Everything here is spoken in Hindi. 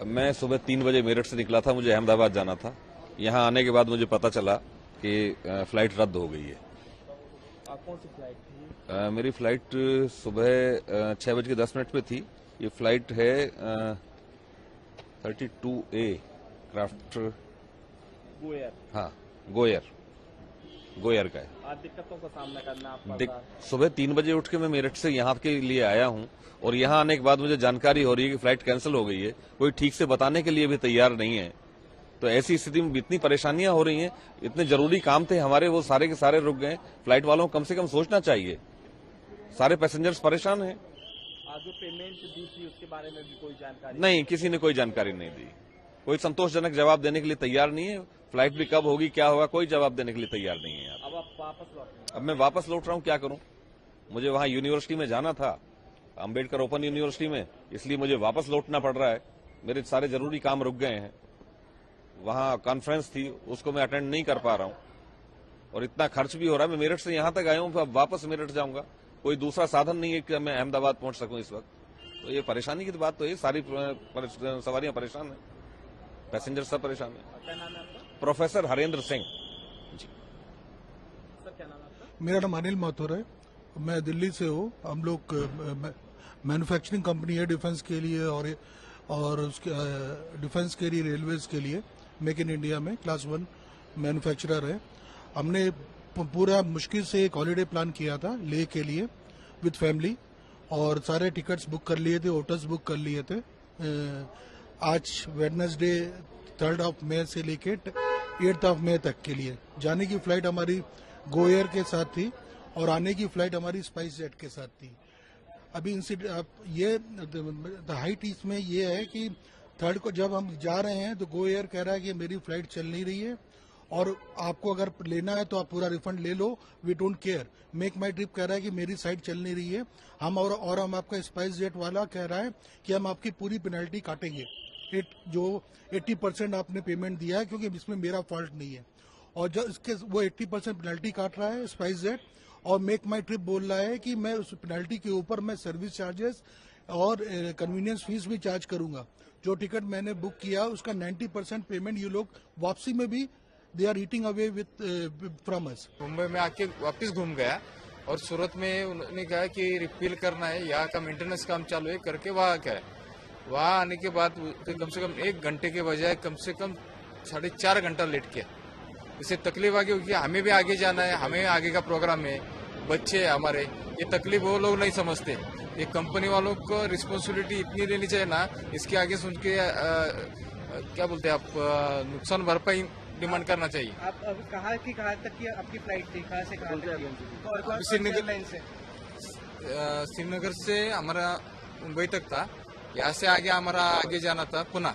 मैं सुबह 3 बजे मेरठ से निकला था, मुझे अहमदाबाद जाना था। यहाँ आने के बाद मुझे पता चला कि फ्लाइट रद्द हो गई है। कौन सी फ्लाइट थी? मेरी फ्लाइट सुबह 6:10 पे थी। ये फ्लाइट है 32A क्राफ्ट गोयर। हाँ, गोयर का है। आज दिक्कतों का सामना करना आपका? सुबह 3 बजे उठ के मैं मेरठ से यहाँ के लिए आया हूँ और यहाँ आने के बाद मुझे जानकारी हो रही है कि फ्लाइट कैंसिल हो गई है। कोई ठीक से बताने के लिए भी तैयार नहीं है। तो ऐसी स्थिति में इतनी परेशानियां हो रही हैं, इतने जरूरी काम थे हमारे, वो सारे के सारे रुक गए। फ्लाइट वालों को कम से कम सोचना चाहिए। सारे पैसेंजर्स परेशान हैं। आज जो पेमेंट दी थी उसके बारे में भी कोई जानकारी नहीं, किसी ने कोई जानकारी नहीं दी। कोई संतोषजनक जवाब देने के लिए तैयार नहीं है। फ्लाइट भी कब होगी, क्या होगा, कोई जवाब देने के लिए तैयार नहीं है। अब आप वापस लौट रहे हैं? अब मैं वापस लौट रहा हूँ, क्या करूं? मुझे वहां यूनिवर्सिटी में जाना था, अंबेडकर ओपन यूनिवर्सिटी में, इसलिए मुझे वापस लौटना पड़ रहा है। मेरे सारे जरूरी काम रुक गए हैं। वहां कॉन्फ्रेंस थी, उसको मैं अटेंड नहीं कर पा रहा हूं और इतना खर्च भी हो रहा है। मैं मेरठ से यहां तक आया हूं, अब वापस मेरठ जाऊंगा। कोई दूसरा साधन नहीं है कि मैं अहमदाबाद पहुंच सकूं इस वक्त। तो ये परेशानी की तो बात तो है। सारी सवारियां परेशान है, पैसेंजर सब परेशान है। क्या नाम है आपका? प्रोफेसर हरेंद्र सिंह जी। सर क्या नाम है आपका? मेरा नाम अनिल माथुर है। मैं दिल्ली से हूँ। हम लोग मैन्युफैक्चरिंग कंपनी है डिफेंस के लिए और उसके डिफेंस के लिए, रेलवेज के लिए, मेक इन इंडिया में क्लास 1 मैन्युफैक्चरर है। हमने पूरा मुश्किल से एक हॉलीडे प्लान किया था लेह के लिए विद फैमिली और सारे टिकट्स बुक कर लिए थे, होटल्स बुक कर लिए थे। आज वेडनेसडे 3 मई से लेके 8 मई तक के लिए जाने की फ्लाइट हमारी गोएयर के साथ थी और आने की फ्लाइट हमारी स्पाइस जेट के साथ थी। अभी ये हाइट इसमें ये है कि 3 को जब हम जा रहे हैं तो गोएयर कह रहा है कि मेरी फ्लाइट चल नहीं रही है और आपको अगर लेना है तो आप पूरा रिफंड ले लो, we don't care. MakeMyTrip कह रहा है कि मेरी साइड चल नहीं रही है। हम और हम आपका स्पाइस जेट वाला कह रहा है कि हम आपकी पूरी पेनल्टी काटेंगे। जो 80% आपने पेमेंट दिया है, क्योंकि इसमें मेरा फॉल्ट नहीं है। और जो इसके वो 80% पेनल्टी काट रहा है स्पाइस जेट और मेक माई ट्रिप बोल रहा है कि मैं उस पेनल्टी के ऊपर मैं सर्विस चार्जेस और कन्वीनियंस फीस भी चार्ज करूंगा। जो टिकट मैंने बुक किया उसका 90% पेमेंट ये लोग वापसी में भी they are eating away with from us. Mumbai में आके वापस घूम गया और सूरत में उन्होंने कहा कि रिफिल करना है, यहाँ का मेंटेनेंस काम चालू है करके वहाँ गए। वहाँ आने के बाद कम से कम 1 घंटे के बजाय कम से कम 4.5 घंटा लेट किया। इससे तकलीफ आ गई क्योंकि हमें भी आगे जाना है, हमें आगे का प्रोग्राम है, बच्चे है हमारे। ये तकलीफ वो लोग नहीं समझते। ये कंपनी वालों को रिस्पॉन्सिबिलिटी इतनी लेनी चाहिए ना, इसके आगे सुन के क्या बोलते हैं आप, नुकसान भरपाई डिमांड करना चाहिए। आप अभी कहाँ तक की आपकी फ्लाइट थी? कहाँ से कहाँ तक? श्रीनगर से हमारा मुंबई तक था। यहाँ से आगे हमारा आगे जाना था पुणे।